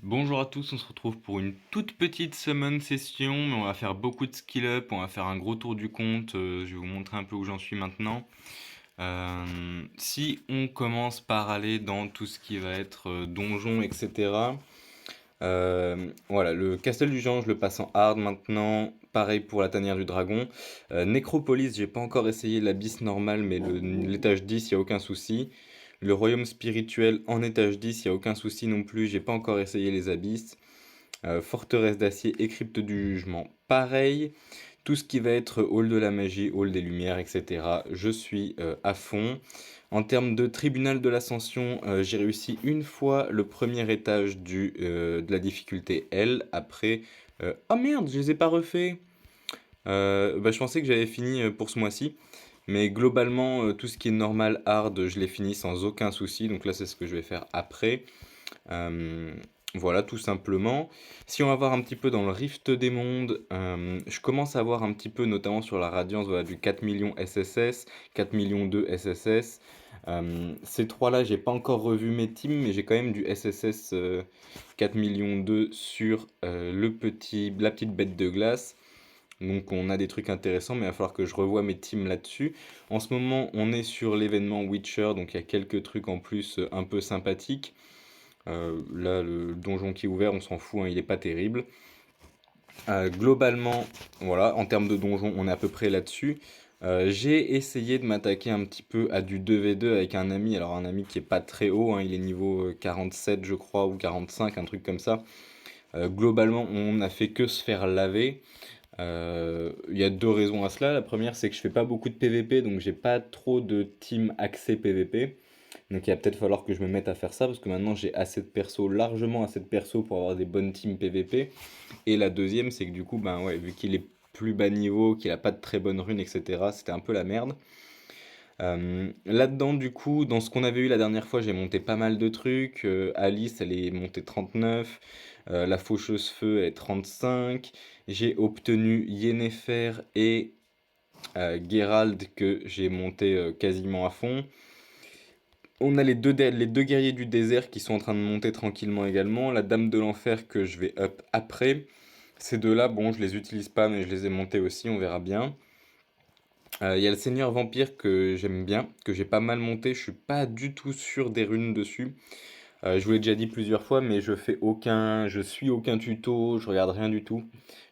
Bonjour à tous, on se retrouve pour une toute petite summon session, mais on va faire beaucoup de skill up, on va faire un gros tour du compte, je vais vous montrer un peu où j'en suis maintenant. Si on commence par aller dans tout ce qui va être donjon, etc. Voilà, le Castel du Géant, je le passe en hard maintenant. Pareil pour la tanière du dragon. Nécropolis, j'ai pas encore essayé l'abysse normale, mais l'étage 10, il n'y a aucun souci. Le royaume spirituel en étage 10, il n'y a aucun souci non plus, j'ai pas encore essayé les abysses. Forteresse d'acier et crypte du jugement, pareil. Tout ce qui va être hall de la magie, hall des lumières, etc. Je suis à fond. En termes de tribunal de l'ascension, j'ai réussi une fois le premier étage de la difficulté L. Après, oh merde, je les ai pas refaits. Je pensais que j'avais fini pour ce mois-ci. Mais globalement, tout ce qui est normal, hard, je l'ai fini sans aucun souci. Donc là, c'est ce que je vais faire après. Euh, voilà, tout simplement. Si on va voir un petit peu dans le Rift des mondes, je commence à voir un petit peu, notamment sur la Radiance, voilà, du 4 millions SSS, 4 millions 2 SSS. Ces trois-là, j'ai pas encore revu mes teams, mais j'ai quand même du SSS 4 millions 2 sur la petite bête de glace. Donc on a des trucs intéressants, mais il va falloir que je revoie mes teams là-dessus. En ce moment, on est sur l'événement Witcher, donc il y a quelques trucs en plus un peu sympathiques. Là, le donjon qui est ouvert, on s'en fout, hein, il est pas terrible. Globalement, voilà, en termes de donjon, on est à peu près là-dessus. J'ai essayé de m'attaquer un petit peu à du 2v2 avec un ami. Alors, un ami qui est pas très haut, hein, il est niveau 47, je crois, ou 45, un truc comme ça. Globalement, on n'a fait que se faire laver. Il y a deux raisons à cela. La première, c'est que je fais pas beaucoup de PVP, donc j'ai pas trop de team accès PVP. Donc il va peut-être falloir que je me mette à faire ça, parce que maintenant j'ai assez de perso, largement assez de perso pour avoir des bonnes teams PVP. Et la deuxième, c'est que du coup, ben ouais, vu qu'il est plus bas niveau, qu'il a pas de très bonnes runes, etc., c'était un peu la merde. Là-dedans, du coup, dans ce qu'on avait eu la dernière fois, j'ai monté pas mal de trucs. Alice, elle est montée 39. La faucheuse feu, elle est 35. J'ai obtenu Yennefer et Geralt que j'ai monté quasiment à fond. On a les deux guerriers du désert qui sont en train de monter tranquillement également. La dame de l'enfer que je vais up après. Ces deux-là, bon, je les utilise pas, mais je les ai montés aussi, on verra bien. Il y a le Seigneur Vampire que j'aime bien, que j'ai pas mal monté. Je suis pas du tout sûr des runes dessus. Je vous l'ai déjà dit plusieurs fois, mais je suis aucun tuto, je regarde rien du tout.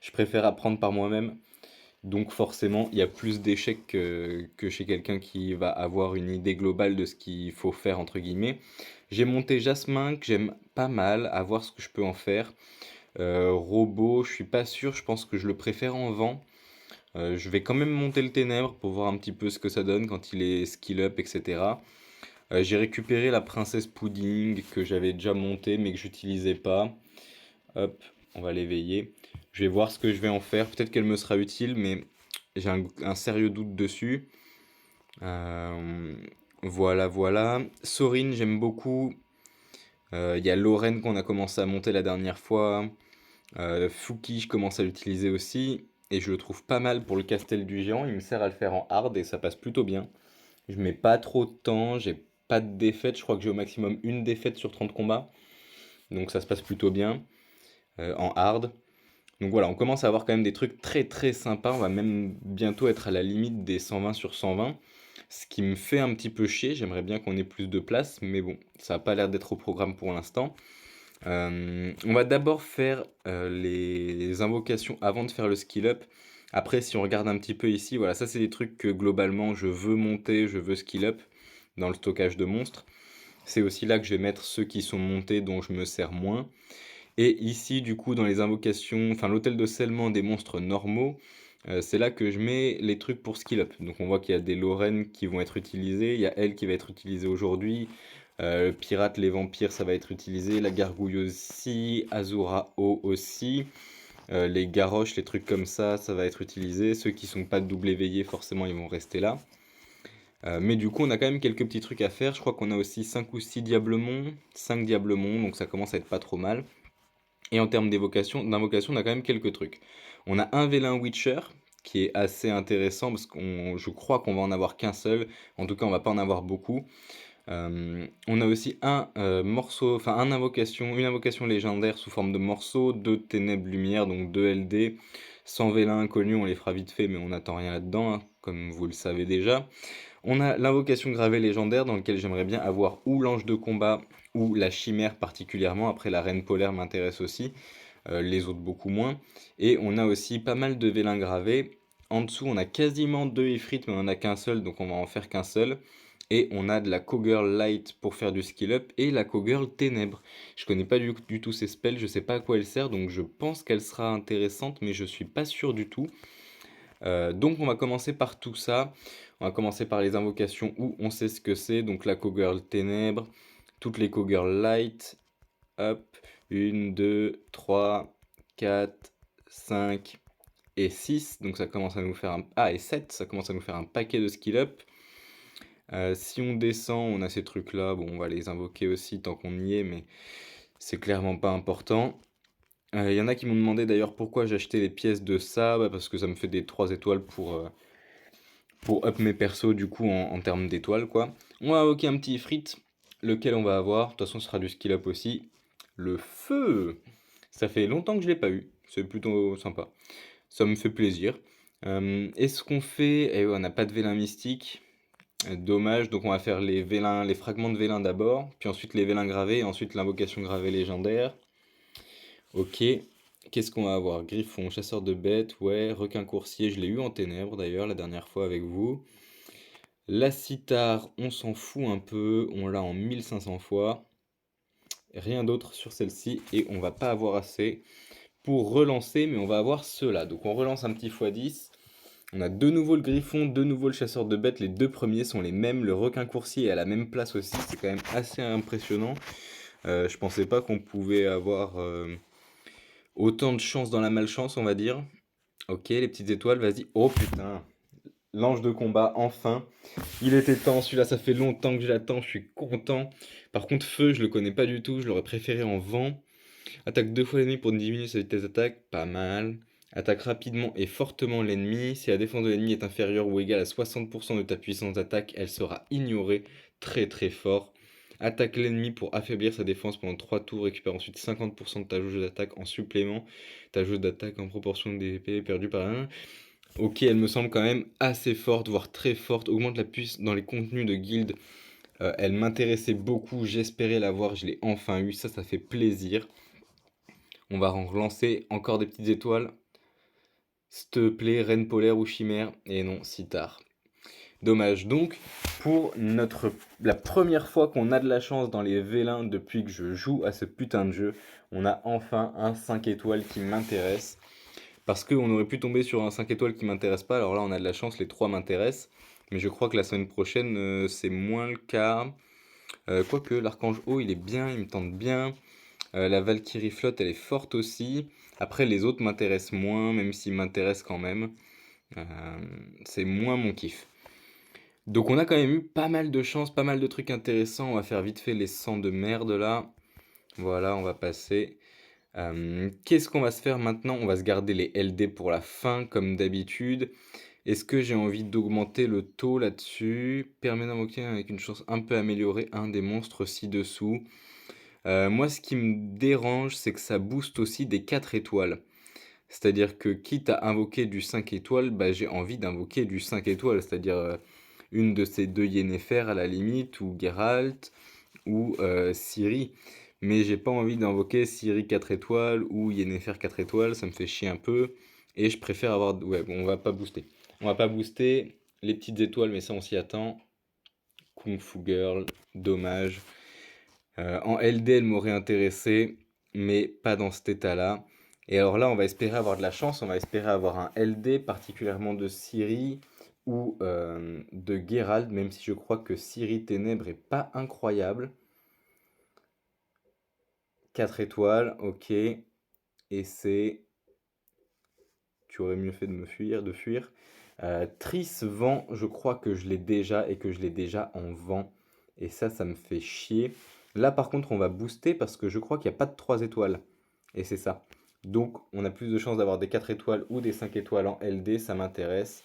Je préfère apprendre par moi-même. Donc forcément, il y a plus d'échecs que chez quelqu'un qui va avoir une idée globale de ce qu'il faut faire, entre guillemets. J'ai monté Jasmin, que j'aime pas mal, à voir ce que je peux en faire. Robot, je suis pas sûr, je pense que je le préfère en vent. Je vais quand même monter le Ténèbres pour voir un petit peu ce que ça donne quand il est skill up, etc. J'ai récupéré la princesse Pudding que j'avais déjà montée mais que j'utilisais pas. Hop, on va l'éveiller. Je vais voir ce que je vais en faire. Peut-être qu'elle me sera utile, mais j'ai un sérieux doute dessus. Euh, voilà, voilà. Sorin, j'aime beaucoup. Il y a Lorraine qu'on a commencé à monter la dernière fois. Fouki, je commence à l'utiliser aussi. Et je le trouve pas mal pour le Castel du Géant. Il me sert à le faire en hard et ça passe plutôt bien. Je mets pas trop de temps, j'ai pas de défaite. Je crois que j'ai au maximum une défaite sur 30 combats. Donc ça se passe plutôt bien en hard. Donc voilà, on commence à avoir quand même des trucs très très sympas. On va même bientôt être à la limite des 120 sur 120. Ce qui me fait un petit peu chier. J'aimerais bien qu'on ait plus de place. Mais bon, ça n'a pas l'air d'être au programme pour l'instant. On va d'abord faire les invocations avant de faire le skill up. Après, si on regarde un petit peu ici, voilà, ça c'est des trucs que globalement je veux monter, je veux skill up dans le stockage de monstres. C'est aussi là que je vais mettre ceux qui sont montés dont je me sers moins. Et ici, du coup, dans les invocations, enfin l'hôtel de scellement des monstres normaux, c'est là que je mets les trucs pour skill up. Donc on voit qu'il y a des Lorraine qui vont être utilisées, il y a elle qui va être utilisée aujourd'hui, le pirate, les vampires, ça va être utilisé, la gargouille aussi, Azura O aussi, les garroches, les trucs comme ça va être utilisé. Ceux qui sont pas double éveillés, forcément, ils vont rester là. Mais du coup, on a quand même quelques petits trucs à faire. Je crois qu'on a aussi 5 ou 6 diablemons, 5 diablemons, donc ça commence à être pas trop mal. Et en termes d'invocation, on a quand même quelques trucs. On a un Vélin Witcher qui est assez intéressant parce je crois qu'on va en avoir qu'un seul. En tout cas, on va pas en avoir beaucoup. On a aussi un morceau, enfin une invocation légendaire sous forme de morceau, 2 ténèbres lumière, donc 2 LD. Sans vélin inconnu, on les fera vite fait, mais on n'attend rien là-dedans, hein, comme vous le savez déjà. On a l'invocation gravée légendaire, dans lequel j'aimerais bien avoir ou l'ange de combat, ou la chimère particulièrement. Après, la reine polaire m'intéresse aussi, les autres beaucoup moins. Et on a aussi pas mal de vélins gravés. En dessous, on a quasiment 2 Ifrit, mais on en a qu'un seul, donc on va en faire qu'un seul. Et on a de la Cowgirl Light pour faire du skill up et la Cowgirl Ténèbres. Je connais pas du tout ces spells, je sais pas à quoi elle sert, donc je pense qu'elle sera intéressante, mais je suis pas sûr du tout. Donc on va commencer par tout ça. On va commencer par les invocations où on sait ce que c'est. Donc la Cowgirl Ténèbres, toutes les Cowgirl Light. Hop, 1, 2, 3, 4, 5 et 6. Donc ça commence à nous faire un... Ah, et 7, ça commence à nous faire un paquet de skill up. Si on descend, on a ces trucs-là. Bon, on va les invoquer aussi tant qu'on y est, mais c'est clairement pas important. Il y en a qui m'ont demandé d'ailleurs pourquoi j'achetais les pièces de ça. Bah, parce que ça me fait des 3 étoiles pour up mes persos du coup en termes d'étoiles quoi. On va invoquer un petit Ifrit, lequel on va avoir. De toute façon, ce sera du skill up aussi. Le feu! Ça fait longtemps que je l'ai pas eu. C'est plutôt sympa. Ça me fait plaisir. Est-ce qu'on fait... Eh ouais, on n'a pas de vélin mystique. Dommage, donc on va faire les vélins, les fragments de vélin d'abord, puis ensuite les vélins gravés, et ensuite l'invocation gravée légendaire. Ok, qu'est-ce qu'on va avoir? Griffon, chasseur de bêtes, ouais, requin coursier, je l'ai eu en ténèbres d'ailleurs la dernière fois avec vous. La cithare, on s'en fout un peu, on l'a en 1500 fois. Rien d'autre sur celle-ci, et on va pas avoir assez pour relancer, mais on va avoir ceux-là. Donc on relance un petit x10. On a de nouveau le griffon, de nouveau le chasseur de bêtes. Les deux premiers sont les mêmes. Le requin coursier est à la même place aussi. C'est quand même assez impressionnant. Je pensais pas qu'on pouvait avoir autant de chance dans la malchance, on va dire. Ok, les petites étoiles, vas-y. Oh putain, l'ange de combat, enfin. Il était temps, celui-là, ça fait longtemps que je l'attends. Je suis content. Par contre, feu, je le connais pas du tout. Je l'aurais préféré en vent. Attaque 2 fois l'ennemi pour diminuer sa vitesse d'attaque, pas mal. Attaque rapidement et fortement l'ennemi. Si la défense de l'ennemi est inférieure ou égale à 60% de ta puissance d'attaque, elle sera ignorée. Très très fort. Attaque l'ennemi pour affaiblir sa défense pendant 3 tours. Récupère ensuite 50% de ta jauge d'attaque en supplément. Ta jauge d'attaque en proportion des épées perdue par un. Ok, elle me semble quand même assez forte, voire très forte. Augmente la puissance dans les contenus de guild. Elle m'intéressait beaucoup. J'espérais l'avoir. Je l'ai enfin eu. Ça fait plaisir. On va en relancer encore des petites étoiles. S'il te plaît, reine polaire ou chimère. Et non, si tard. Dommage. Donc, pour la première fois qu'on a de la chance dans les vélins depuis que je joue à ce putain de jeu, on a enfin un 5 étoiles qui m'intéresse. Parce qu'on aurait pu tomber sur un 5 étoiles qui m'intéresse pas. Alors là, on a de la chance, les 3 m'intéressent. Mais je crois que la semaine prochaine, c'est moins le cas. Quoique, l'archange haut, il est bien, il me tente bien. La Valkyrie flotte, elle est forte aussi. Après, les autres m'intéressent moins, même s'ils m'intéressent quand même. Euh, c'est moins mon kiff. Donc on a quand même eu pas mal de chance, pas mal de trucs intéressants. On va faire vite fait les 100 de merde là. Voilà, on va passer. Qu'est-ce qu'on va se faire maintenant? On va se garder les LD pour la fin, comme d'habitude. Est-ce que j'ai envie d'augmenter le taux là-dessus? Permet d'invoquer avec une chance un peu améliorée un des monstres ci-dessous. Moi, ce qui me dérange, c'est que ça booste aussi des 4 étoiles. C'est-à-dire que quitte à invoquer du 5 étoiles, bah, j'ai envie d'invoquer du 5 étoiles. C'est-à-dire une de ces deux Yennefer à la limite, ou Geralt, ou Ciri. Mais j'ai pas envie d'invoquer Ciri 4 étoiles ou Yennefer 4 étoiles, ça me fait chier un peu. Et je préfère avoir... Ouais, bon, on va pas booster. On va pas booster les petites étoiles, mais ça on s'y attend. Kung Fu Girl, dommage. En LD, elle m'aurait intéressé, mais pas dans cet état-là. Et alors là, on va espérer avoir de la chance, on va espérer avoir un LD, particulièrement de Ciri ou de Geralt, même si je crois que Ciri Ténèbres est pas incroyable. 4 étoiles, ok. Et c'est... Tu aurais mieux fait de me fuir, de fuir. Triss Vent, je crois que je l'ai déjà et que je l'ai déjà en vent. Et ça me fait chier. Là, par contre, on va booster parce que je crois qu'il n'y a pas de 3 étoiles. Et c'est ça. Donc, on a plus de chances d'avoir des 4 étoiles ou des 5 étoiles en LD, ça m'intéresse.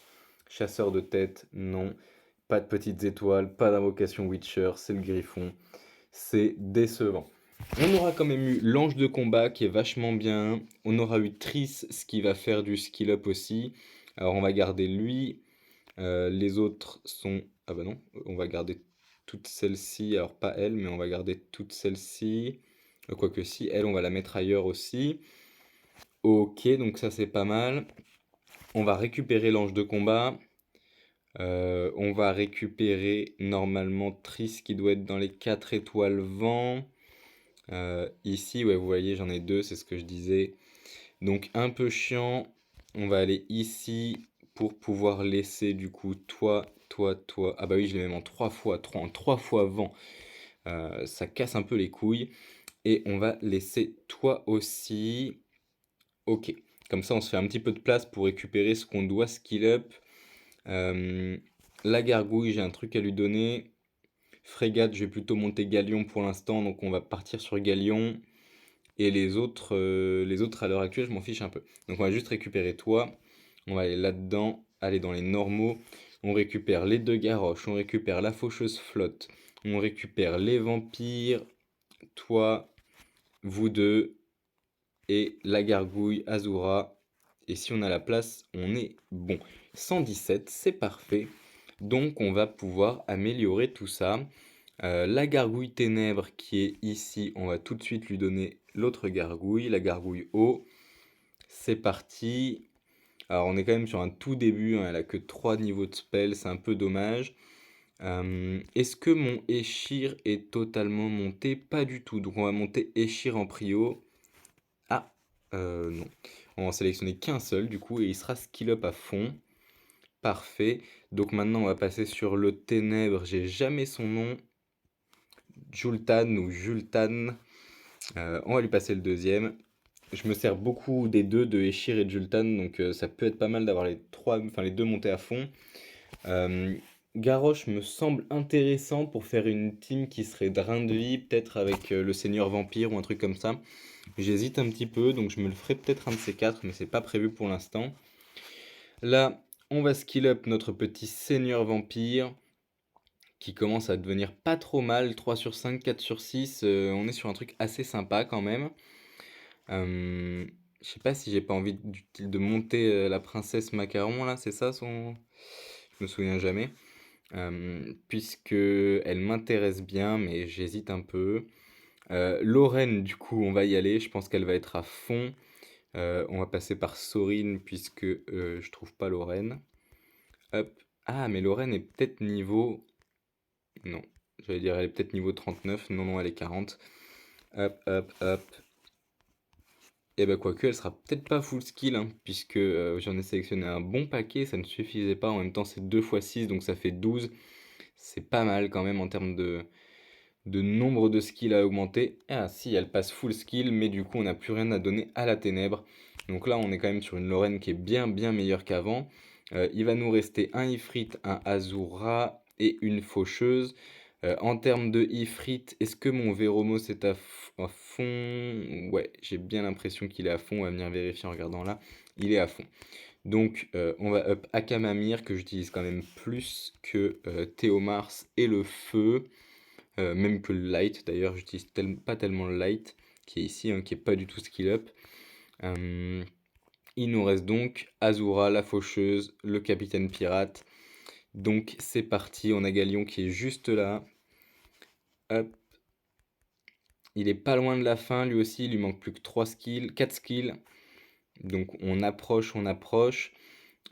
Chasseur de tête, non. pas de petites étoiles, pas d'invocation Witcher, c'est le Griffon. C'est décevant. On aura quand même eu l'ange de combat qui est vachement bien. On aura eu Triss, ce qui va faire du skill up aussi. Alors on va garder lui. Les autres sont... Ah bah non, on va garder toutes celles-ci. Alors pas elle, mais on va garder toutes celles-ci. Quoique si, elle, on va la mettre ailleurs aussi. Ok, donc ça c'est pas mal. On va récupérer l'ange de combat. On va récupérer normalement Triss qui doit être dans les 4 étoiles vent. Ici, ouais, vous voyez, j'en ai deux, c'est ce que je disais. Donc un peu chiant. On va aller ici pour pouvoir laisser du coup toi, toi, toi. Ah bah oui, je l'ai même en 3 fois, en 3 fois vent. Ça casse un peu les couilles. Et on va laisser toi aussi. Ok. Comme ça, on se fait un petit peu de place pour récupérer ce qu'on doit skill up. Euh, la gargouille, j'ai un truc à lui donner. Frégate, je vais plutôt monter Galion pour l'instant, donc on va partir sur Galion. Et les autres à l'heure actuelle, je m'en fiche un peu. Donc on va juste récupérer toi. On va aller là-dedans, aller dans les normaux. On récupère les deux Garroches, on récupère la faucheuse flotte, on récupère les vampires, toi, vous deux, et la gargouille Azura. Et si on a la place, on est bon. 117, c'est parfait. Donc on va pouvoir améliorer tout ça. La gargouille ténèbres qui est ici, on va tout de suite lui donner l'autre gargouille, la gargouille eau. C'est parti. Alors on est quand même sur un tout début, hein, elle a que 3 niveaux de spell, c'est un peu dommage. Est-ce que mon Échir est totalement monté? Pas du tout, donc on va monter Échir en prio. Ah, non. On va en sélectionner qu'un seul du coup et il sera skill up à fond. Parfait. Donc maintenant on va passer sur le ténèbre, j'ai jamais son nom. Jultan ou Jultan. On va lui passer le deuxième. Je me sers beaucoup des deux, de Eshir et de Jultan, donc ça peut être pas mal d'avoir les trois, enfin les deux montés à fond. Euh, Garrosh me semble intéressant pour faire une team qui serait drain de vie, peut-être avec le Seigneur Vampire ou un truc comme ça. J'hésite un petit peu, donc je me le ferai peut-être un de ces quatre, mais c'est pas prévu pour l'instant. Là, on va skill up notre petit Seigneur Vampire qui commence à devenir pas trop mal. 3 sur 5, 4 sur 6, on est sur un truc assez sympa quand même. Je sais pas si j'ai pas envie de monter la princesse Macaron là, c'est ça son... Je me souviens jamais. Puisque elle m'intéresse bien, mais j'hésite un peu. Lorraine, du coup, on va y aller. Je pense qu'elle va être à fond. On va passer par Sorine, puisque je trouve pas Lorraine. Hop. Ah, mais Lorraine est peut-être niveau... Non, j'allais dire elle est peut-être niveau 39. Non, non, elle est 40. Hop, hop, hop. Et bah quoique, elle sera peut-être pas full skill, hein, puisque j'en ai sélectionné un bon paquet, ça ne suffisait pas. En même temps, c'est 2 fois 6, donc ça fait 12. C'est pas mal quand même en termes de nombre de skills à augmenter. Ah si, elle passe full skill, mais du coup, on n'a plus rien à donner à la ténèbre. Donc là, on est quand même sur une Lorraine qui est bien, bien meilleure qu'avant. Il va nous rester un Ifrit, un Azura et une Faucheuse. En termes de Ifrit, est-ce que mon Véromos est à fond? Ouais, j'ai bien l'impression qu'il est à fond. On va venir vérifier en regardant là. Il est à fond. Donc, on va up Akamamir, que j'utilise quand même plus que Théomars et le feu. Même que le light, d'ailleurs, j'utilise pas tellement le light, qui est ici, hein, qui est pas du tout skill up. Il nous reste donc Azura, la faucheuse, le capitaine pirate. Donc c'est parti, on a Galion qui est juste là. Hop. Il est pas loin de la fin, lui aussi, il lui manque plus que 3 skills, 4 skills. Donc on approche, on approche.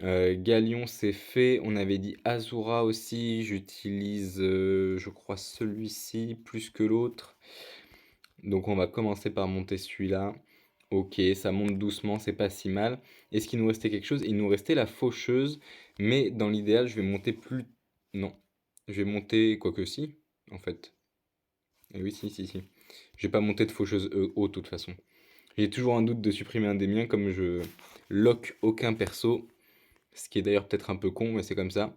Galion c'est fait, on avait dit Azura aussi, j'utilise je crois celui-ci plus que l'autre. Donc on va commencer par monter celui-là. Ok, ça monte doucement, c'est pas si mal. Est-ce qu'il nous restait quelque chose? Il nous restait la faucheuse, mais dans l'idéal, je vais monter plus... Non, je vais monter... Quoique si, en fait. Eh oui, si, si, si. Je vais pas monter de faucheuse haut, de toute façon. J'ai toujours un doute de supprimer un des miens, comme je lock aucun perso. Ce qui est d'ailleurs peut-être un peu con, mais c'est comme ça.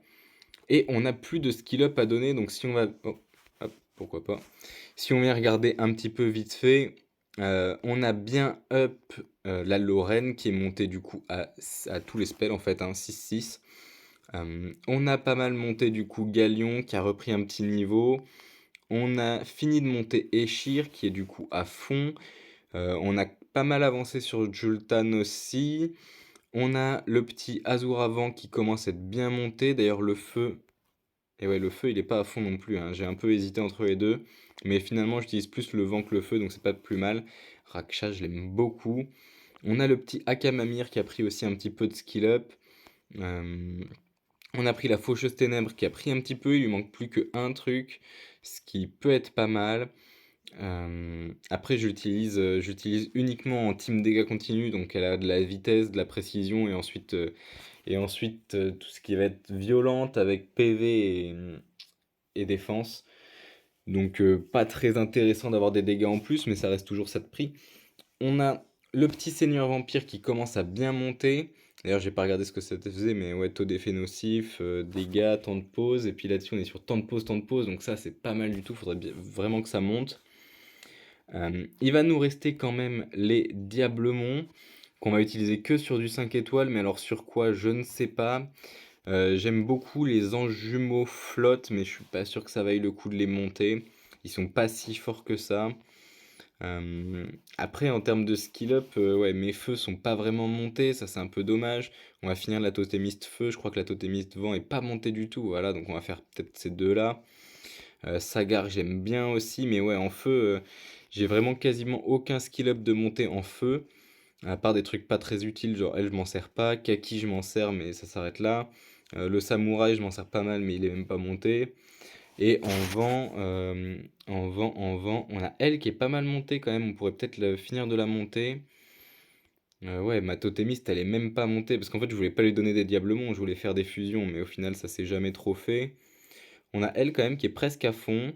Et on n'a plus de skill up à donner, donc si on va... Oh, hop, pourquoi pas. Si on vient regarder un petit peu vite fait, on a bien up la Lorraine qui est montée du coup à tous les spells en fait, hein, 6-6. On a pas mal monté du coup Galion qui a repris un petit niveau. On a fini de monter Eshir qui est du coup à fond. On a pas mal avancé sur Jultan aussi. On a le petit Azur avant qui commence à être bien monté. D'ailleurs le feu, et ouais le feu il est pas à fond non plus, hein. J'ai un peu hésité entre les deux. Mais finalement j'utilise plus le vent que le feu donc c'est pas plus mal. Raksha je l'aime beaucoup. On a le petit Akamamir qui a pris aussi un petit peu de skill up. Euh, on a pris la Faucheuse Ténèbres qui a pris un petit peu, il lui manque plus qu'un truc, ce qui peut être pas mal. Après j'utilise uniquement en team dégâts continus, donc elle a de la vitesse, de la précision et ensuite tout ce qui va être violente avec PV et défense. Donc pas très intéressant d'avoir des dégâts en plus, mais ça reste toujours ça de prix. On a le petit seigneur vampire qui commence à bien monter. D'ailleurs, j'ai pas regardé ce que ça faisait, mais ouais, taux d'effet nocif, dégâts, temps de pause. Et puis là-dessus, on est sur temps de pause, temps de pause. Donc ça, c'est pas mal du tout. Faudrait vraiment que ça monte. Il va nous rester quand même les Diablemons, qu'on va utiliser que sur du 5 étoiles. Mais alors sur quoi, je ne sais pas. J'aime beaucoup les anges jumeaux flotte, mais je suis pas sûr que ça vaille le coup de les monter. Ils sont pas si forts que ça. Euh, Après, en termes de skill up, ouais, mes feux sont pas vraiment montés, ça c'est un peu dommage. On va finir la totémiste feu, je crois que la totémiste vent est pas montée du tout, voilà, donc on va faire peut-être ces deux-là. Sagar, j'aime bien aussi, mais ouais, en feu, j'ai vraiment quasiment aucun skill up de montée en feu, à part des trucs pas très utiles, genre elle, je m'en sers pas, Kaki, je m'en sers, mais ça s'arrête là. Le samouraï, je m'en sers pas mal, mais il est même pas monté. Et en vent, on a elle qui est pas mal montée quand même. On pourrait peut-être finir de la monter. Ouais, ma totémiste, elle est même pas montée. Parce qu'en fait, je voulais pas lui donner des diablements, je voulais faire des fusions. Mais au final, ça s'est jamais trop fait. On a elle quand même qui est presque à fond.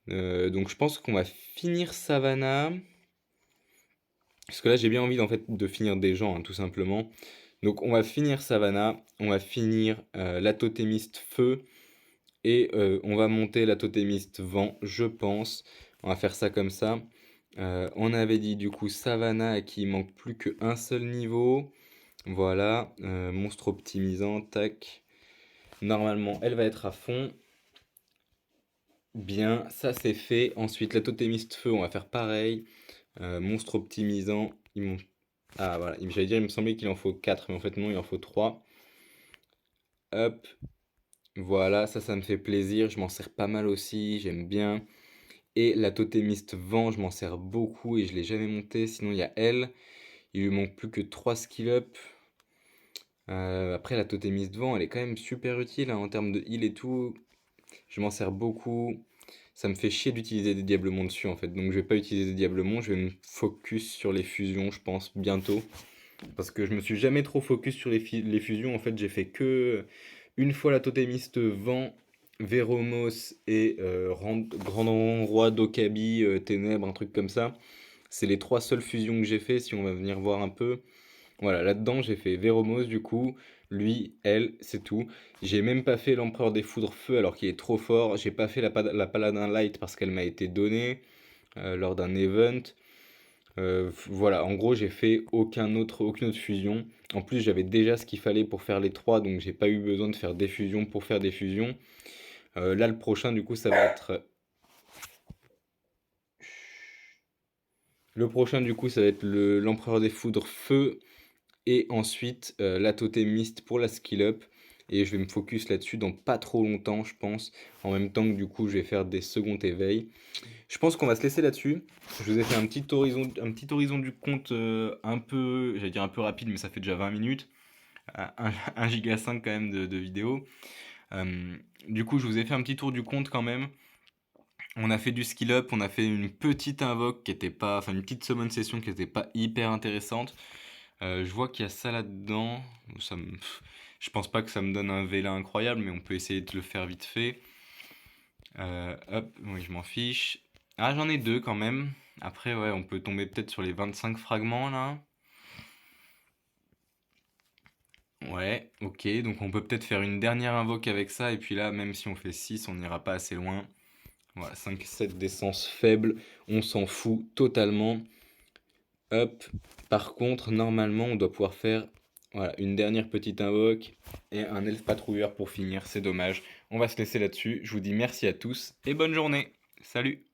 Donc je pense qu'on va finir Savannah. Parce que là, j'ai bien envie en fait de finir des gens, hein, tout simplement. Donc on va finir Savannah. On va finir la totémiste feu. Et on va monter la totémiste vent, je pense. On va faire ça comme ça. On avait dit du coup Savannah à qui il manque plus qu'un seul niveau. Voilà, monstre optimisant, tac. Normalement, elle va être à fond. Bien, ça c'est fait. Ensuite, la totémiste feu, on va faire pareil. Monstre optimisant, ah voilà, j'allais dire, il me semblait qu'il en faut 4, mais en fait non, il en faut 3. Hop, voilà, ça me fait plaisir. Je m'en sers pas mal aussi, j'aime bien. Et la totémiste vent, je m'en sers beaucoup et je l'ai jamais monté. Sinon, il y a elle. Il lui manque plus que 3 skill up. Après, la totémiste vent, elle est quand même super utile, hein, en termes de heal et tout. Je m'en sers beaucoup. Ça me fait chier d'utiliser des diablements dessus en fait. Donc, je vais pas utiliser des diablements. Je vais me focus sur les fusions, je pense, bientôt. Parce que je me suis jamais trop focus sur les fusions. En fait, j'ai fait que une fois la totémiste vent, Véromos et Grand Roi d'Okabi, Ténèbres, un truc comme ça. C'est les trois seules fusions que j'ai fait, si on va venir voir un peu. Voilà, là-dedans, j'ai fait Véromos du coup, lui, elle, c'est tout. J'ai même pas fait l'Empereur des Foudres Feu alors qu'il est trop fort. J'ai pas fait la Paladin Light parce qu'elle m'a été donnée lors d'un event. Voilà, en gros, j'ai fait aucune autre fusion. En plus, j'avais déjà ce qu'il fallait pour faire les trois, donc j'ai pas eu besoin de faire des fusions pour faire des fusions. Là, le prochain, du coup, ça va être. Le prochain, du coup, ça va être l'Empereur des Foudres Feu. Et ensuite, la totémiste pour la skill up. Et je vais me focus là-dessus dans pas trop longtemps, je pense. En même temps que du coup, je vais faire des seconds éveils. Je pense qu'on va se laisser là-dessus. Je vous ai fait un petit horizon du compte un peu, j'allais dire un peu rapide, mais ça fait déjà 20 minutes. 1 giga 5 quand même de vidéo. Du coup, je vous ai fait un petit tour du compte quand même. On a fait du skill up, on a fait une petite invoque qui était pas, enfin une petite summon session qui était pas hyper intéressante. Je vois qu'il y a ça là-dedans. Je pense pas que ça me donne un Vela incroyable, mais on peut essayer de le faire vite fait. Hop, oui, je m'en fiche. Ah, j'en ai deux quand même. Après, ouais, on peut tomber peut-être sur les 25 fragments là. Ouais, ok, donc on peut peut-être faire une dernière invoque avec ça, et puis là, même si on fait 6, on n'ira pas assez loin. Voilà, 5-7 d'essence faible, on s'en fout totalement. Hop, par contre, normalement, on doit pouvoir faire Voilà, une dernière petite invoque et un elfe patrouilleur pour finir, c'est dommage. On va se laisser là-dessus. Je vous dis merci à tous et bonne journée. Salut!